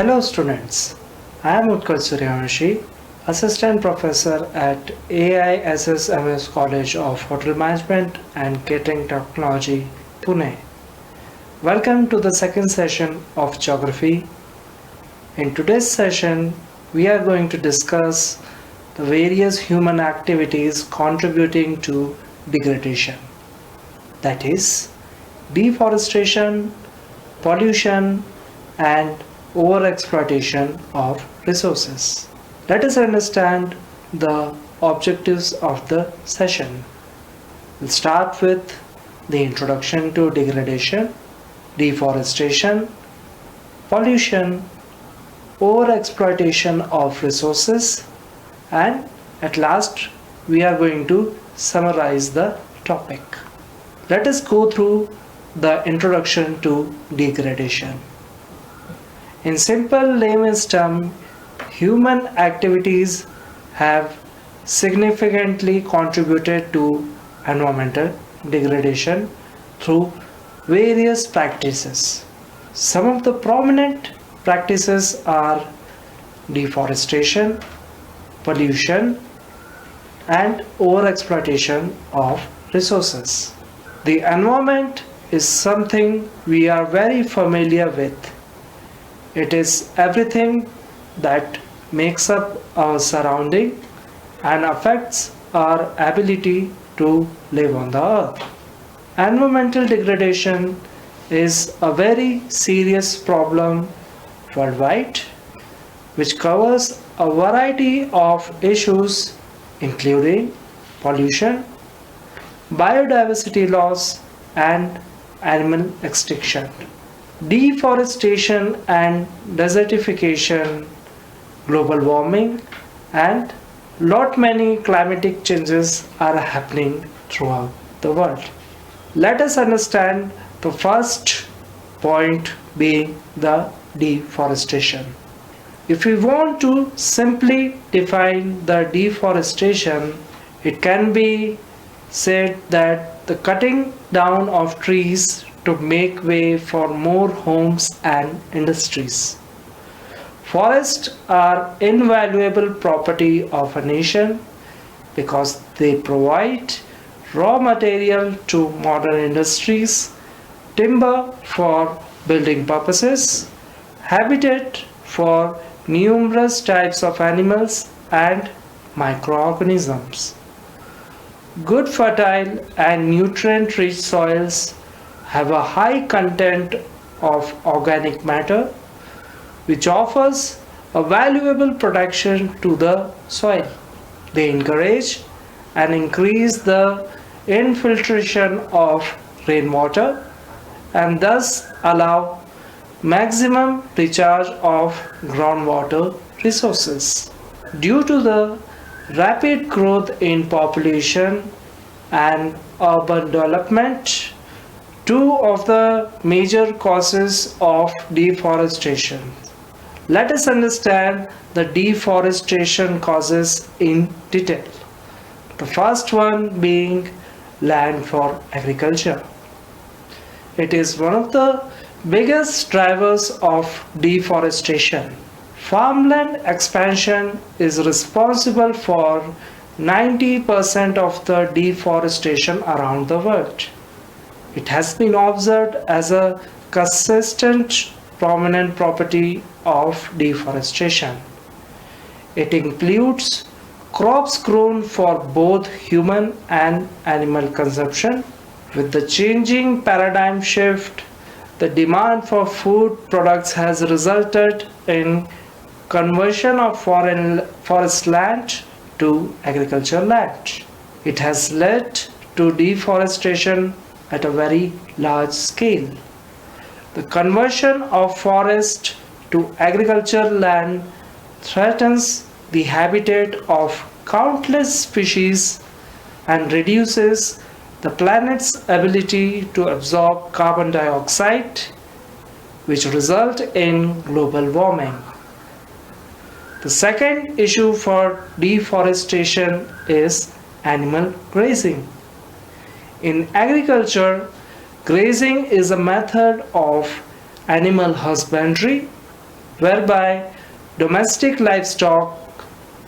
Hello students, I am Utkal Suryavanshi, Assistant Professor at AISSMS College of Hotel Management and Catering Technology, Pune. Welcome to the second session of Geography. In today's session, we are going to discuss the various human activities contributing to degradation. That is, deforestation, pollution, and overexploitation of resources. Let us understand the objectives of the session. We'll start with the introduction to degradation, deforestation, pollution, overexploitation of resources, and at last we are going to summarize the topic. Let us go through the introduction to degradation. In simple layman's terms, human activities have significantly contributed to environmental degradation through various practices. Some of the prominent practices are deforestation, pollution, and overexploitation of resources. The environment is something we are very familiar with. It is everything that makes up our surrounding and affects our ability to live on the earth. Environmental degradation is a very serious problem worldwide, which covers a variety of issues including pollution, biodiversity loss, and animal extinction. Deforestation and desertification, global warming, and lot many climatic changes are happening throughout the world. Let us understand the first point being the deforestation. If we want to simply define the deforestation, it can be said that the cutting down of trees to make way for more homes and industries. Forests are invaluable property of a nation because they provide raw material to modern industries, timber for building purposes, habitat for numerous types of animals and microorganisms. Good fertile and nutrient-rich soils have a high content of organic matter, which offers a valuable protection to the soil. They encourage and increase the infiltration of rainwater and thus allow maximum recharge of groundwater resources. Due to the rapid growth in population and urban development, two of the major causes of deforestation. Let us understand the deforestation causes in detail. The first one being land for agriculture. It is one of the biggest drivers of deforestation. Farmland expansion is responsible for 90% of the deforestation around the world. It has been observed as a consistent prominent property of deforestation. It includes crops grown for both human and animal consumption. With the changing paradigm shift, the demand for food products has resulted in conversion of forest land to agricultural land. It has led to deforestation at a very large scale. The conversion of forest to agricultural land threatens the habitat of countless species and reduces the planet's ability to absorb carbon dioxide, which result in global warming. The second issue for deforestation is animal grazing. In agriculture, grazing is a method of animal husbandry whereby domestic livestock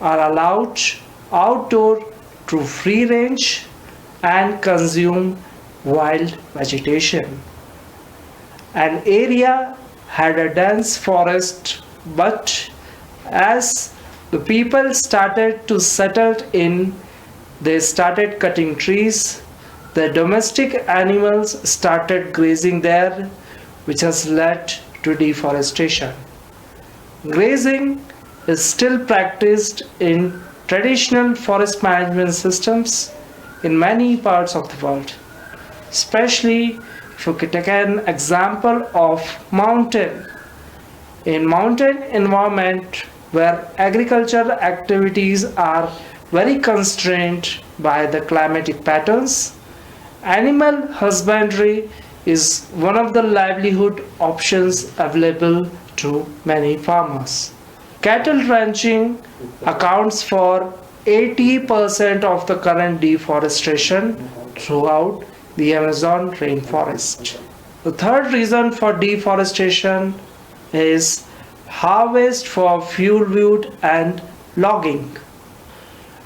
are allowed outdoor to free range and consume wild vegetation. An area had a dense forest, but as the people started to settle in, they started cutting trees. The domestic animals started grazing there, which has led to deforestation. Grazing is still practiced in traditional forest management systems in many parts of the world, especially if you could take an example of mountain. In mountain environment where agricultural activities are very constrained by the climatic patterns, animal husbandry is one of the livelihood options available to many farmers. Cattle ranching accounts for 80% of the current deforestation throughout the Amazon rainforest. The third reason for deforestation is harvest for fuel wood and logging.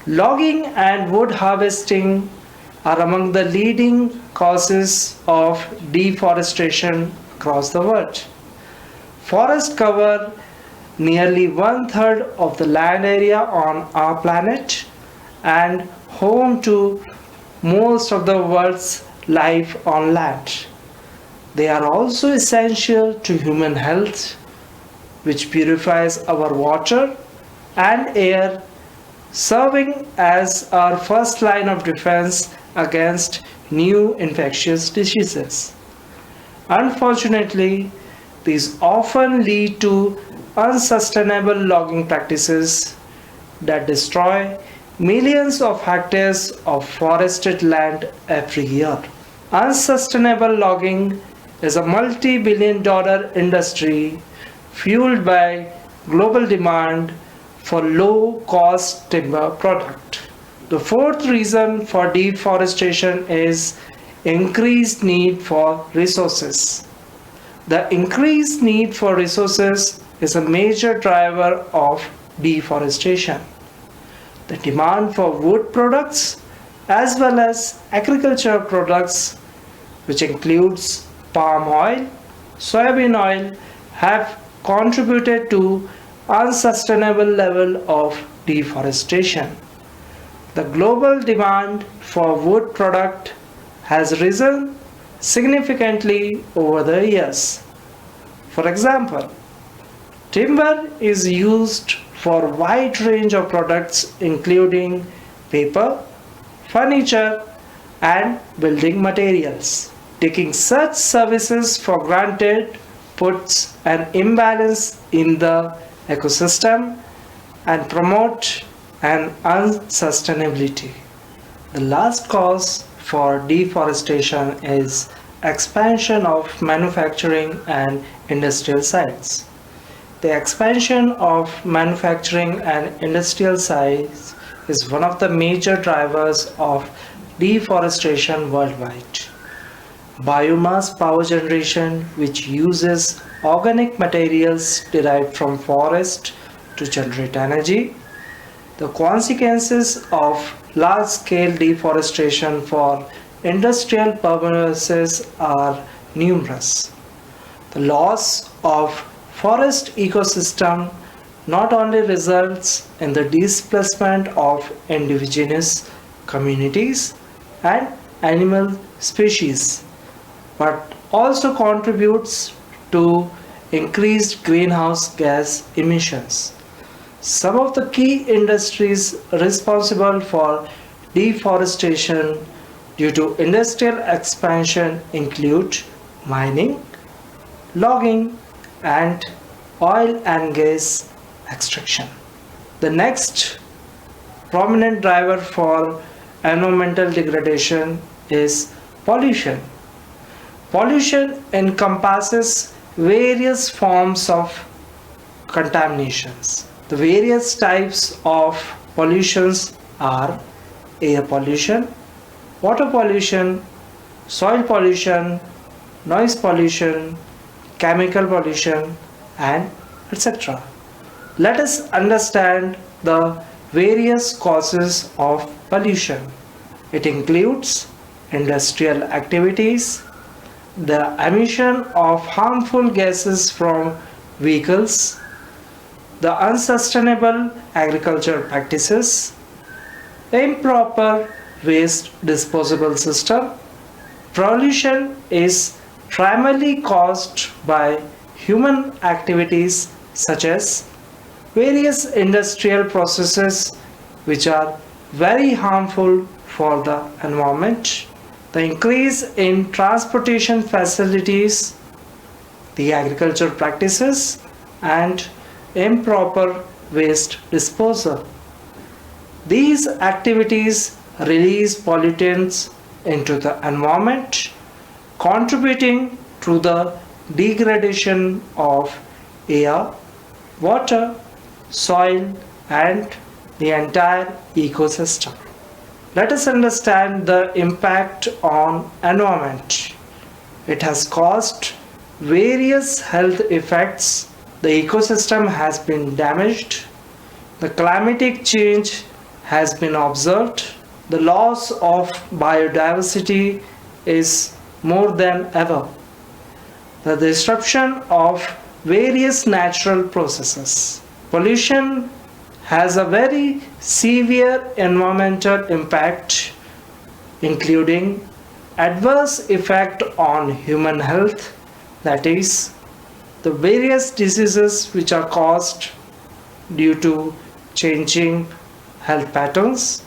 Logging and wood harvesting are among the leading causes of deforestation across the world. Forests cover nearly one third of the land area on our planet and home to most of the world's life on land. They are also essential to human health, which purifies our water and air, serving as our first line of defense against new infectious diseases. Unfortunately, these often lead to unsustainable logging practices that destroy millions of hectares of forested land every year. Unsustainable logging is a multi-billion-dollar industry fueled by global demand for low-cost timber product. The fourth reason for deforestation is increased need for resources. The increased need for resources is a major driver of deforestation. The demand for wood products as well as agricultural products, which includes palm oil, soybean oil, have contributed to unsustainable level of deforestation. The global demand for wood product has risen significantly over the years. For example, timber is used for a wide range of products including paper, furniture, and building materials. Taking such services for granted puts an imbalance in the ecosystem and promote an unsustainability. The last cause for deforestation is expansion of manufacturing and industrial sites. The expansion of manufacturing and industrial sites is one of the major drivers of deforestation worldwide. Biomass power generation, which uses organic materials derived from forest to generate energy. The consequences of large-scale deforestation for industrial purposes are numerous. The loss of forest ecosystem not only results in the displacement of indigenous communities and animal species, but also contributes to increased greenhouse gas emissions. Some of the key industries responsible for deforestation due to industrial expansion include mining, logging, and oil and gas extraction. The next prominent driver for environmental degradation is pollution. Pollution encompasses various forms of contaminations. The various types of pollutions are air pollution, water pollution, soil pollution, noise pollution, chemical pollution, and etc. Let us understand the various causes of pollution. It includes industrial activities, the emission of harmful gases from vehicles, the unsustainable agricultural practices, improper waste disposal system. Pollution is primarily caused by human activities such as various industrial processes which are very harmful for the environment, the increase in transportation facilities, the agricultural practices, and improper waste disposal. These activities release pollutants into the environment, contributing to the degradation of air, water, soil, and the entire ecosystem. Let us understand the impact on environment. It has caused various health effects. The ecosystem has been damaged. The climatic change has been observed. The loss of biodiversity is more than ever. The disruption of various natural processes. Pollution has a very severe environmental impact, including adverse effect on human health, that is, the various diseases which are caused due to changing health patterns,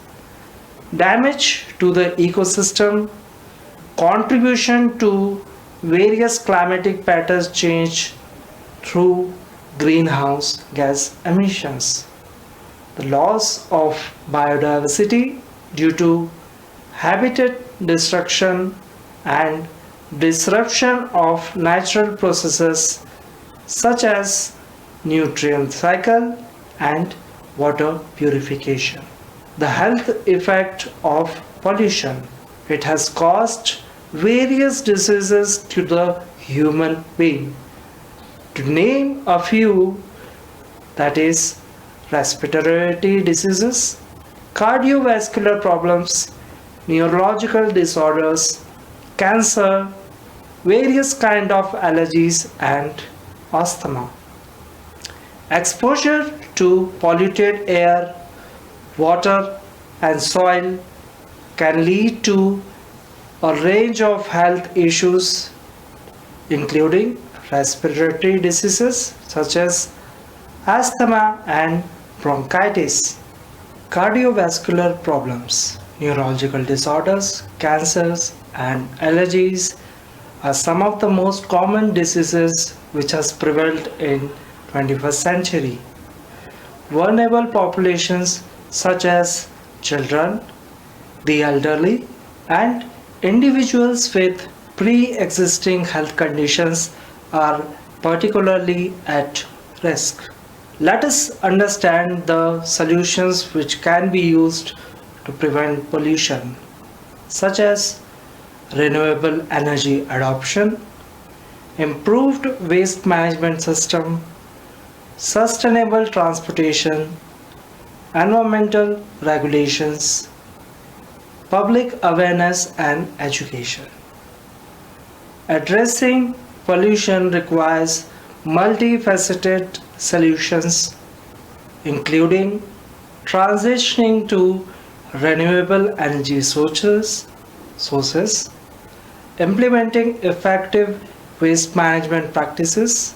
damage to the ecosystem, contribution to various climatic patterns change through greenhouse gas emissions, the loss of biodiversity due to habitat destruction and disruption of natural processes such as nutrient cycle and water purification. The health effect of pollution. It has caused various diseases to the human being. To name a few, that is respiratory diseases, cardiovascular problems, neurological disorders, cancer, various kind of allergies and asthma. Exposure to polluted air, water and soil can lead to a range of health issues including respiratory diseases such as asthma and bronchitis, cardiovascular problems, neurological disorders, cancers and allergies are some of the most common diseases which has prevailed in 21st century. Vulnerable populations such as children, the elderly and individuals with pre-existing health conditions are particularly at risk. Let us understand the solutions which can be used to prevent pollution, such as renewable energy adoption, improved waste management system, sustainable transportation, environmental regulations, public awareness and education. Addressing pollution requires multifaceted solutions, including transitioning to renewable energy sources, implementing effective waste management practices,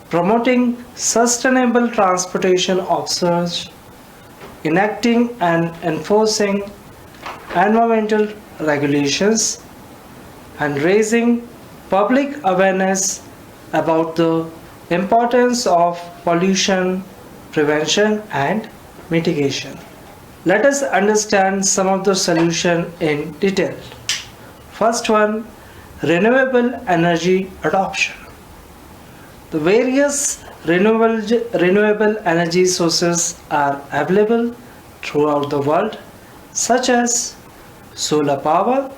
promoting sustainable transportation options, enacting and enforcing environmental regulations, and raising public awareness about the importance of pollution prevention and mitigation. Let us understand some of the solutions in detail. First one, renewable energy adoption. The various renewable energy sources are available throughout the world, such as solar power,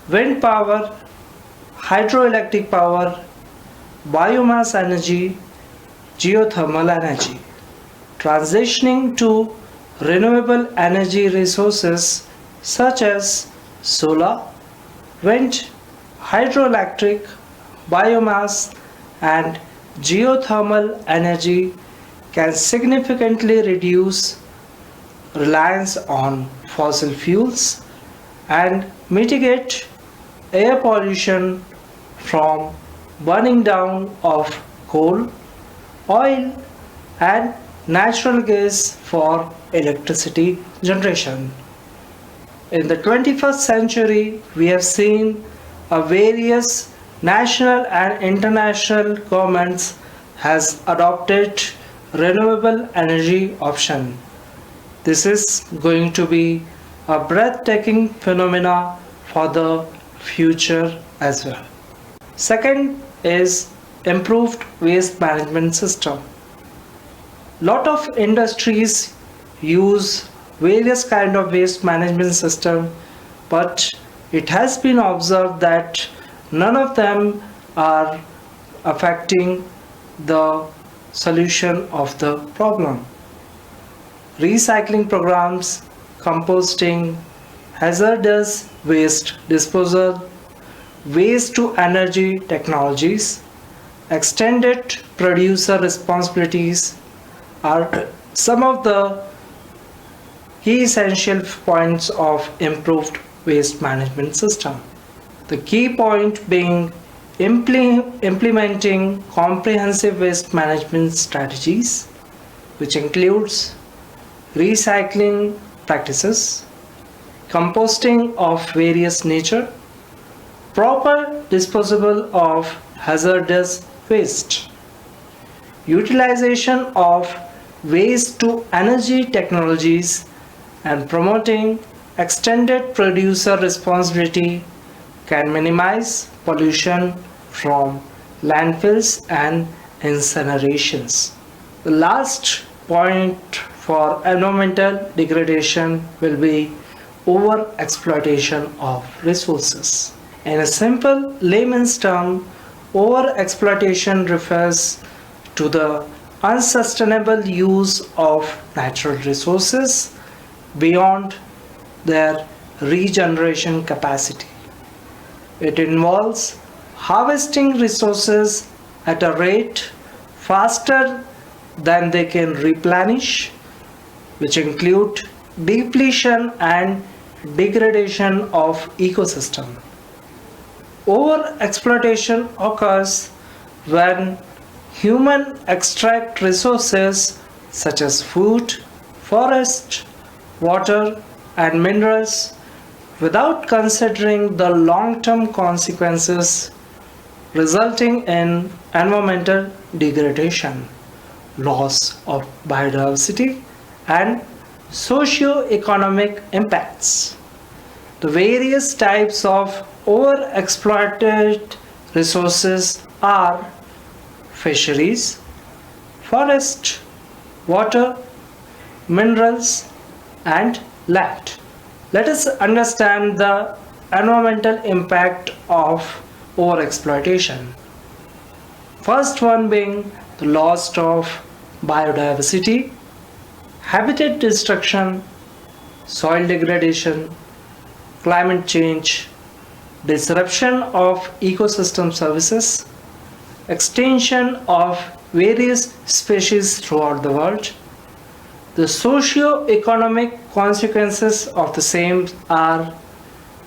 wind power, hydroelectric power, biomass energy, geothermal energy. Transitioning to renewable energy resources such as solar, wind, hydroelectric, biomass, and geothermal energy can significantly reduce reliance on fossil fuels and mitigate air pollution from burning down of coal, oil, and natural gas for electricity generation. In the 21st century, we have seen various national and international governments has adopted renewable energy option. This is going to be a breathtaking phenomena for the future as well. Second is improved waste management system. Lot of industries use various kind of waste management system, but it has been observed that none of them are affecting the solution of the problem. Recycling programs, composting, hazardous waste disposal, waste to energy technologies, extended producer responsibilities are some of the key essential points of improved waste management system. The key point being implementing comprehensive waste management strategies, which includes recycling practices, composting of various nature, proper disposal of hazardous waste, utilization of waste to energy technologies, and promoting extended producer responsibility can minimize pollution from landfills and incinerations. The last point for environmental degradation will be over exploitation of resources. In a simple layman's term, over exploitation refers to the unsustainable use of natural resources beyond their regeneration capacity. It involves harvesting resources at a rate faster than they can replenish, which include depletion and degradation of ecosystem. Over exploitation occurs when humans extract resources such as food, forest, water, and minerals without considering the long-term consequences, resulting in environmental degradation, loss of biodiversity, and socio-economic impacts. The various types of overexploited resources are fisheries, forest, water, minerals, and land. Let us understand the environmental impact of overexploitation. First one being the loss of biodiversity, habitat destruction, soil degradation, climate change, disruption of ecosystem services, extinction of various species throughout the world. The socio-economic consequences of the same are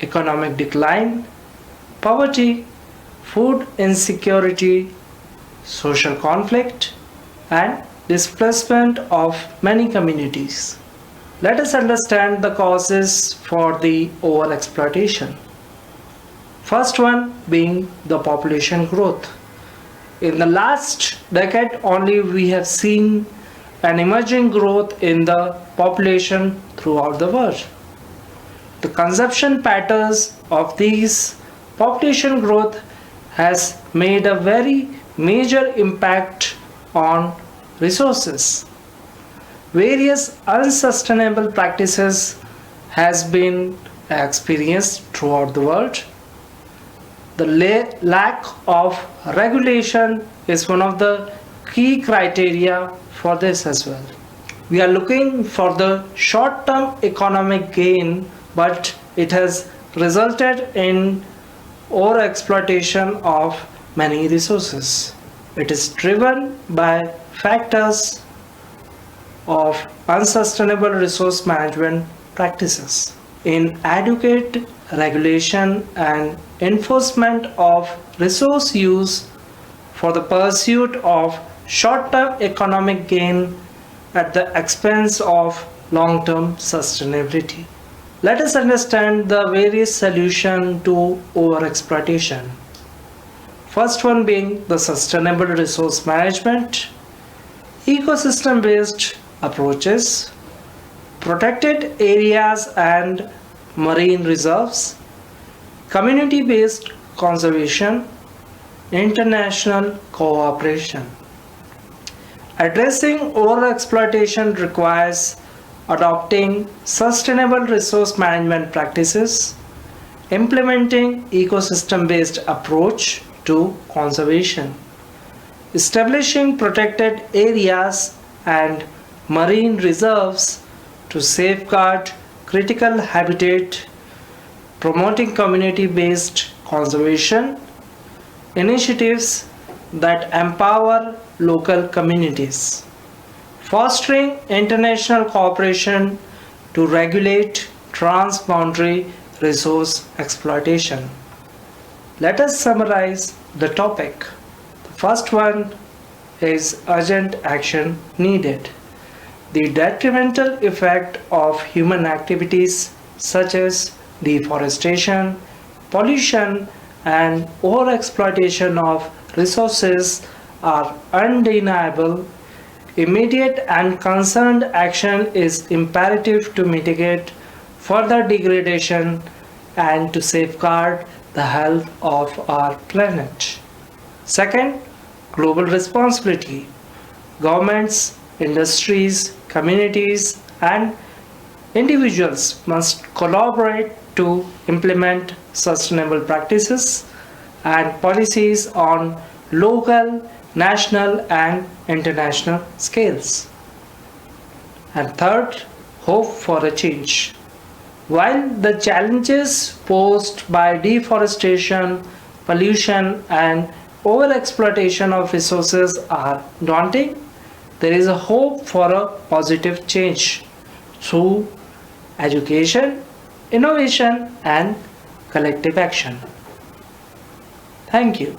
economic decline, poverty, food insecurity, social conflict, and displacement of many communities. Let us understand the causes for the overexploitation. First one being the population growth. In the last decade only we have seen an emerging growth in the population throughout the world. The consumption patterns of these population growth has made a very major impact on resources. Various unsustainable practices has been experienced throughout the world. The lack of regulation is one of the key criteria for this as well. We are looking for the short-term economic gain, but it has resulted in overexploitation of many resources. It is driven by factors of unsustainable resource management practices. Inadequate regulation and enforcement of resource use for the pursuit of short-term economic gain at the expense of long-term sustainability. Let us understand the various solutions to overexploitation. First one being the sustainable resource management, ecosystem-based approaches, protected areas and marine reserves, community-based conservation, international cooperation. Addressing overexploitation requires adopting sustainable resource management practices, implementing ecosystem-based approach to conservation, establishing protected areas and marine reserves to safeguard critical habitat, promoting community-based conservation initiatives that empower local communities, fostering international cooperation to regulate transboundary resource exploitation. Let us summarize the topic. The first one is urgent action needed. The detrimental effect of human activities such as deforestation, pollution, and overexploitation of resources are undeniable. Immediate and concerned action is imperative to mitigate further degradation and to safeguard the health of our planet. Second, global responsibility. Governments, industries, communities, and individuals must collaborate to implement sustainable practices and policies on local, national, and international scales. And third, hope for a change. While the challenges posed by deforestation, pollution, and overexploitation of resources are daunting, there is a hope for a positive change through education, innovation, and collective action. Thank you.